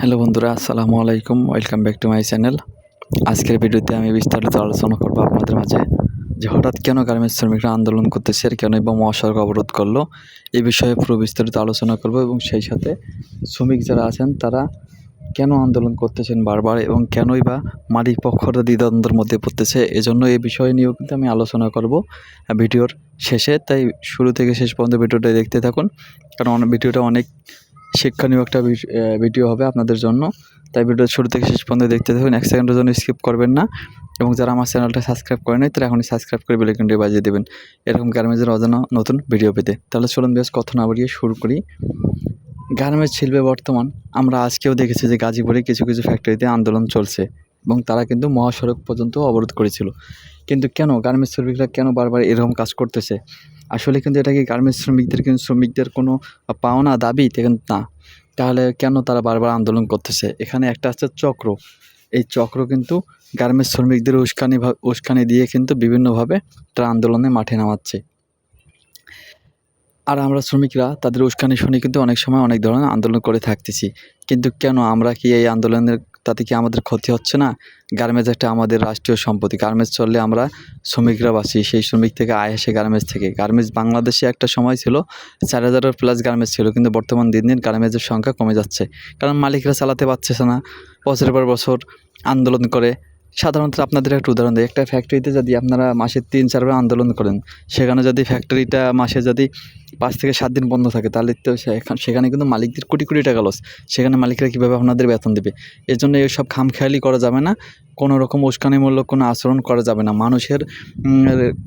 Hello বন্ধুরা, আসসালামু আলাইকুম। Welcome back to my channel. আজকের ভিডিওতে আমি বিস্তারিত আলোচনা করব আপনাদের মাঝে যে হঠাৎ কেন গার্মেন্টস শ্রমিকরা আন্দোলন করতেছে আর কেন বা মহাসড়ক অবরোধ করলো, এই বিষয়ে পুরো বিস্তারিত আলোচনা করব এবং সেই সাথে শ্রমিক যারা আছেন তারা কেন আন্দোলন করতেছেন বারবার এবং কেনই বা মালিক পক্ষরা দ্বিধাদ্বন্দ্বের মধ্যে পড়তেছে, এজন্য এই বিষয় নিয়েও কিন্তু আমি আলোচনা করব ভিডিওর শেষে। তাই শুরু থেকে শেষ পর্যন্ত ভিডিওটা দেখতে থাকুন, কারণ ভিডিওটা অনেক শিক্ষণীয় একটা ভিডিও হবে আপনাদের জন্য। তাই ভিডিও শুরু থেকে শেষ পর্যন্ত দেখতে থাকুন, 1 সেকেন্ডের জন্য স্কিপ করবেন না। এবং যারা আমার চ্যানেলটা সাবস্ক্রাইব করে নাই তারা এখনই সাবস্ক্রাইব করে বেল আইকনটি বাজিয়ে দেবেন এরকম গার্মেন্টসের অজানা নতুন ভিডিও পেতে। তাহলে চলুন বেশ কথা না বাড়িয়ে শুরু করি। গার্মেন্টস শিল্পে বর্তমান আমরা আজকেও দেখেছি যে গাজীপুরে কিছু কিছু ফ্যাক্টরিতে আন্দোলন চলছে এবং তারা কিন্তু মহাসড়ক পর্যন্ত অবরোধ করেছিল। কিন্তু কেন গার্মেন্টস শ্রমিকরা কেন বারবার এরকম কাজ করতেছে? আসলে কিন্তু এটা কি গার্মেন্টস শ্রমিকদের কোনো পাওনা দাবি কিন্তু না। তাহলে কেন তারা বারবার আন্দোলন করতেছে? এখানে একটা আছে চক্র। এই চক্র কিন্তু গার্মেন্টস শ্রমিকদের উস্কানি দিয়ে কিন্তু বিভিন্নভাবে তারা আন্দোলনে মাঠে নামাচ্ছে। আর আমরা শ্রমিকরা তাদের উস্কানি শুনে কিন্তু অনেক সময় অনেক ধরনের আন্দোলন করে থাকতেছি। কিন্তু কেন আমরা কি এই আন্দোলনের তাতে কি আমাদের ক্ষতি হচ্ছে না? গার্মেন্টস একটা আমাদের রাষ্ট্রীয় সম্পত্তি। গার্মেন্টস চললে আমরা শ্রমিকরা বাঁচি, সেই শ্রমিক থেকে আয় আসে গার্মেন্টস থেকে। গার্মেন্টস বাংলাদেশে একটা সময় ছিল 4,000-এর প্লাস গার্মেন্টস ছিল, কিন্তু বর্তমান দিন দিন গার্মেন্টসের সংখ্যা কমে যাচ্ছে, কারণ মালিকরা চালাতে পারছে না। বছরের পর বছর আন্দোলন করে। সাধারণত আপনাদের একটা উদাহরণ দিই, একটা ফ্যাক্টরিতে যদি আপনারা মাসে 3-4 বার আন্দোলন করেন, সেখানে যদি ফ্যাক্টরিটা মাসে যদি 5 থেকে 7 দিন বন্ধ থাকে, তাহলে তো সেখানে কিন্তু মালিকদের কোটি কোটি টাকা লস। সেখানে মালিকরা কীভাবে আপনাদের বেতন দেবে? এজন্য এইসব খামখেয়ালি করা যাবে না, কোনো রকম উস্কানিমূলক কোনো আচরণ করা যাবে না। মানুষের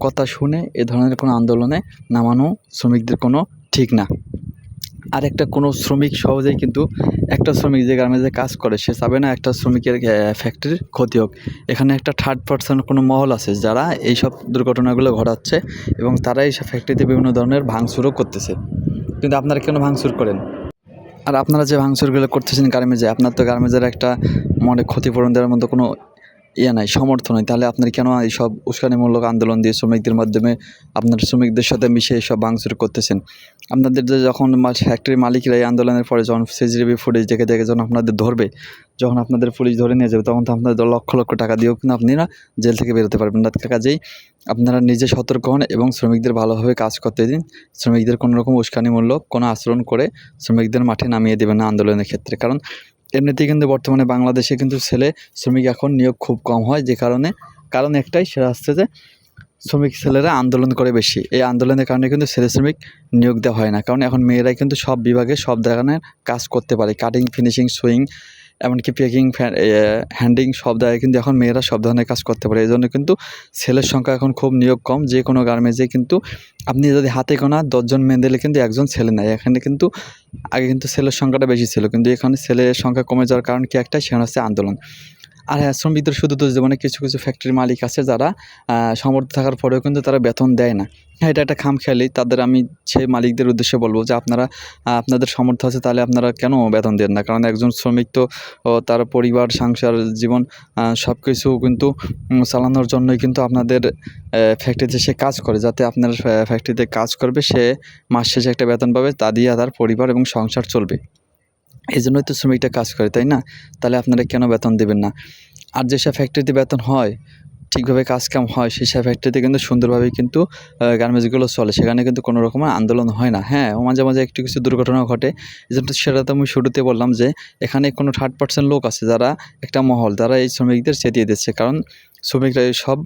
কথা শুনে এ ধরনের কোনো আন্দোলনে নামানো শ্রমিকদের কোনো ঠিক না। আর একটা কোনো শ্রমিক সহজেই কিন্তু একটা শ্রমিক যে গার্মেন্টসে কাজ করে সে চাবে না একটা শ্রমিকের ফ্যাক্টরির ক্ষতি হোক। এখানে একটা থার্ড পার্সন কোনো মহল আছে যারা এইসব দুর্ঘটনাগুলো ঘটাচ্ছে এবং তারা এইসব ফ্যাক্টরিতে বিভিন্ন ধরনের ভাঙচুরও করতেছে। কিন্তু আপনারা কেন ভাঙচুর করেন? আর আপনারা যে ভাঙচুরগুলো করতেছেন গার্মেন্টসে, আপনার তো গার্মেন্টসের একটা মনে ক্ষতিপূরণ দেওয়ার মতো কোনো নাই, সামর্থ্য নাই, তাহলে আপনারা কেন এইসব উস্কানিমূলক আন্দোলন দিয়ে শ্রমিকদের মাধ্যমে আপনার শ্রমিকদের সাথে মিশে এইসব ভাঙচুর করতেছেন? আপনাদের যে যখন ফ্যাক্টরির মালিকরা এই আন্দোলনের পরে যখন সিসিটিভি ফুটেজ দেখে যখন আপনাদের ধরবে, যখন আপনাদের পুলিশ ধরে নিয়ে যাবে, তখন তো আপনাদের লক্ষ লক্ষ টাকা দিয়েও কিন্তু আপনারা জেল থেকে বেরোতে পারবেন না। কাজেই আপনারা নিজে সতর্ক হন এবং শ্রমিকদের ভালোভাবে কাজ করতে দিন। শ্রমিকদের কোনো রকম উস্কানিমূলক কোনো আচরণ করে শ্রমিকদের মাঠে নামিয়ে দেবেন না আন্দোলনের ক্ষেত্রে। কারণ এমনিতেই কিন্তু বর্তমানে বাংলাদেশে কিন্তু ছেলে শ্রমিক এখন নিয়োগ খুব কম হয়, যে কারণ একটাই, সেটা হচ্ছে যে শ্রমিক ছেলেরা আন্দোলন করে বেশি। এই আন্দোলনের কারণে কিন্তু ছেলে শ্রমিক নিয়োগ দেওয়া হয় না, কারণ এখন মেয়েরাই কিন্তু সব বিভাগে সব ধরনের কাজ করতে পারে। কাটিং, ফিনিশিং, সুইং, এমনকি প্যাকিং, হ্যান্ডিং, সব জায়গায় কিন্তু এখন মেয়েরা সব ধরনের কাজ করতে পারে। এই জন্য কিন্তু ছেলের সংখ্যা এখন খুব নিয়োগ কম। যে কোনো গার্মেন্টসে কিন্তু আপনি যদি হাতে গোনা 10 জন মেয়ে দিলে কিন্তু একজন ছেলে নেয়। এখানে কিন্তু আগে কিন্তু ছেলের সংখ্যাটা বেশি ছিল, কিন্তু এখানে ছেলের সংখ্যা কমে যাওয়ার কারণ কি একটাই, সেটা হচ্ছে আন্দোলন। আর হ্যাঁ, শ্রমিকদের শুধু দোষ দেব না, কিছু কিছু ফ্যাক্টরির মালিক আছে যারা সামর্থ্য থাকার পরেও কিন্তু তারা বেতন দেয় না। হ্যাঁ, এটা একটা খামখেয়ালি। তাদের আমি সেই মালিকদের উদ্দেশ্যে বলব যে আপনারা আপনাদের সামর্থ্য আছে, তাহলে আপনারা কেন বেতন দেন না? কারণ একজন শ্রমিক তো তার পরিবার, সংসার, জীবন সব কিছু কিন্তু চালানোর জন্যই কিন্তু আপনাদের ফ্যাক্টরিতে সে কাজ করে, যাতে আপনার ফ্যাক্টরিতে কাজ করবে, সে মাস শেষে একটা বেতন পাবে, তা দিয়ে তার পরিবার এবং সংসার চলবে। এই জন্যই তো শ্রমিকটা কাজ করে, তাই না? তাহলে আপনারা কেন বেতন দেবেন না? আর যেসব ফ্যাক্টরিতে বেতন হয়, ঠিকভাবে কাজকাম হয়, সেসব ফ্যাক্টরিতে কিন্তু সুন্দরভাবেই কিন্তু গার্মেন্টসগুলো চলে। সেখানে কিন্তু কোনো রকমের আন্দোলন হয় না। হ্যাঁ, মাঝে মাঝে একটু কিছু দুর্ঘটনাও ঘটে। এজন্য সেটা তো আমি শুরুতে বললাম যে এখানে কোনো থার্ড পার্সন লোক আছে যারা একটা মহল, যারা এই শ্রমিকদের চেতিয়ে দিচ্ছে। কারণ শ্রমিকরা এই সব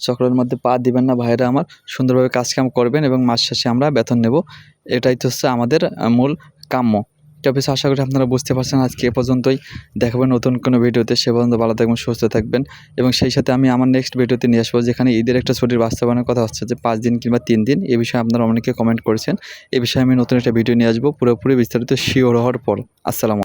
চক্রের মধ্যে পা দিবেন না ভাইয়েরা আমার। সুন্দরভাবে কাজকাম করবেন এবং মাস শেষে আমরা বেতন নেব। এটাই তো হচ্ছে আমাদের মূল কাম্য। তবে আশা করি আপনারা বুঝতে পারছেন। আজকে এ পর্যন্তই। দেখাবেন নতুন কোনো ভিডিওতে। সে পর্যন্ত ভালো থাকবেন, সুস্থ থাকবেন এবং সেই সাথে আমি আমার নেক্সট ভিডিওতে নিয়ে আসবো, যেখানে ঈদের একটা ছুটির বাস্তবায়নের কথা হচ্ছে যে 5 দিন কিংবা 3 দিন। এ বিষয়ে আপনারা অনেকে কমেন্ট করেছেন। এ বিষয়ে আমি নতুন একটা ভিডিও নিয়ে আসবো পুরোপুরি বিস্তারিত শিওর হওয়ার পর। আসসালামু